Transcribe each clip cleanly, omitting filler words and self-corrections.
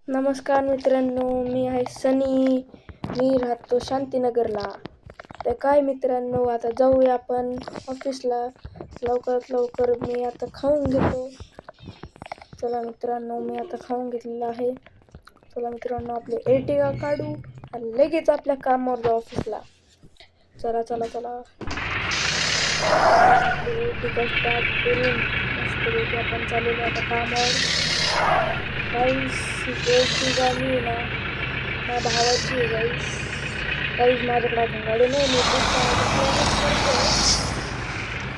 नमस्कार मित्रांनो, मी आहे सनी. मी राहतो शांतीनगरला. तर काय मित्रांनो, आता जाऊया आपण ऑफिसला. लवकरात लवकर मी आता खाऊन घेतो. चला मित्रांनो, मी आता खाऊन घेतलेलं आहे. चला मित्रांनो, आपले एर्टिगा काढू आणि लगेच आपल्या कामावर जाऊ ऑफिसला. चला चला चला, आपली एर्टिगा स्टार्ट करून मस्तपैकी आपण चाललेलो आता कामावर. गाईस एर्टिगा मी ना माझ्या भावाची आहे गाईस. माझ्याकडे अजून गाडी नाही, मी करतो.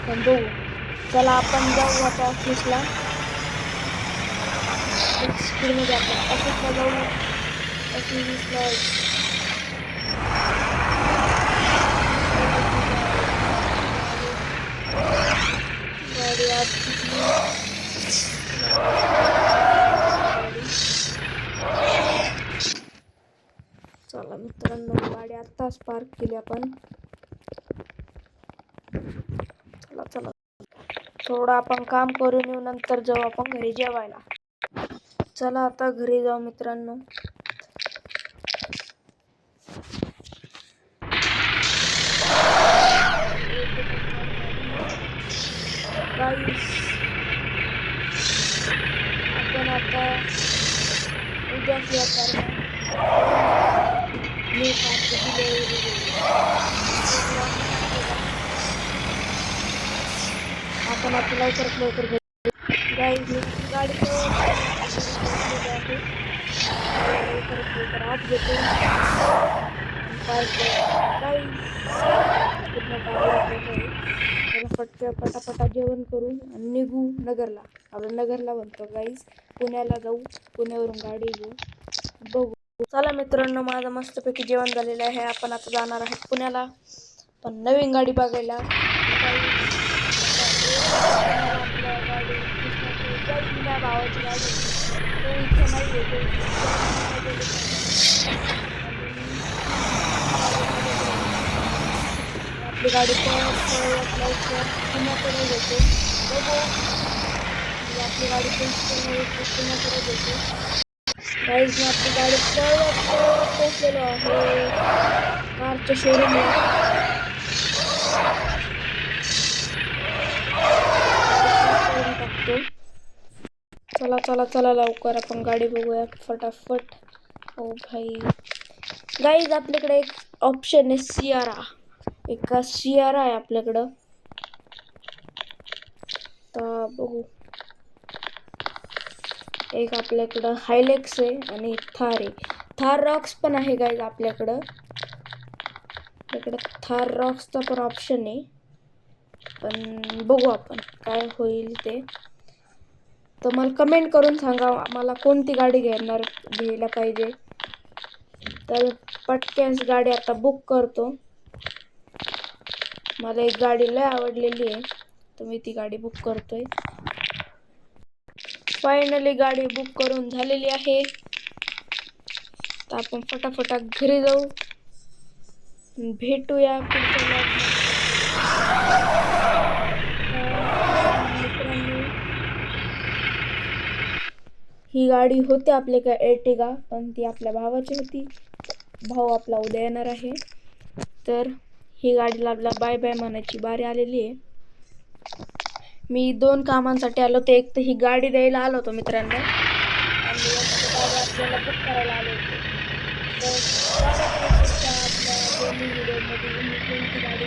पण बघू, चला आपण जाऊ आता ऑफिसला. स्पीडमध्ये आपण ऑफिसला जाऊ. ऑफिसला गाडी आत चला मित्रांनो, गाडी आत्ताच पार्क केली आपण. चला चला, थोडं आपण काम करून येऊ, नंतर जाऊ आपण घरी जेवायला. चला आता घरी जाऊ मित्रांनो. आपण आता उद्या मी आपण आता लवकरात लवकर गाईज गाडी लवकरात आत घेतो. पटापटा जेवण करू आणि निघू नगरला. आपलं नगरला म्हणतो गाईज, पुण्याला जाऊ. पुण्यावरून गाडी घेऊ, बघू. चला मित्रांनो, माझं मस्तपैकी जेवण झालेलं आहे. आपण आता जाणार आहे पुण्याला, पण नवीन गाडी बघायला. आपल्या गाडी भावाची गाडी तो इथे नाही आहे. आपली गाडी लवकर पुण्याकडे घेतो. आपली गाडी पुण्याकडे घेतो. गाईज मी आपली गाडी पोहोचलेलो आहे कारच्या शोरूमला. टाकतो. चला चला चला, लवकर आपण गाडी बघूया फटाफट. ओ भाई गाईज, आपल्याकडे एक ऑप्शन आहे सियारा. सियारा आहे आपल्याकडं. तर बघू, एक आपल्याकडं हायलेक्स आहे आणि थार आहे. थार रॉक्स पण आहे गाईज आपल्याकडं. थार रॉक्सचा पण ऑप्शन आहे, पण बघू आपण काय होईल ते. तर मला कमेंट करून सांगा मला कोणती गाडी घ्यायला पाहिजे. तर पटक्यास गाडी आता बुक करतो. मला एक गाडी लय आवडलेली आहे, तर मी ती गाडी बुक करतोय. फायनली गाडी बुक करून झालेली आहे. तर आपण फटाफटा घरी जाऊ. भेटूया पुढच्या व्लॉगमध्ये. ही गाडी होती आपली काय एर्टिगा, पण ती आपल्या भावाची होती. भाऊ आपला उद्या येणार आहे, तर ही गाडीला आपला बाय बाय म्हणायची बारी आलेली आहे. मी 2 कामांसाठी आलो होतो. एक तर ही गाडी द्यायला आलो होतो मित्रांनो, आणि गाडी आपल्याला बुक करायला आलो होतो. तर आपल्या दोन्ही व्हिडिओमध्ये मी कोणती गाडी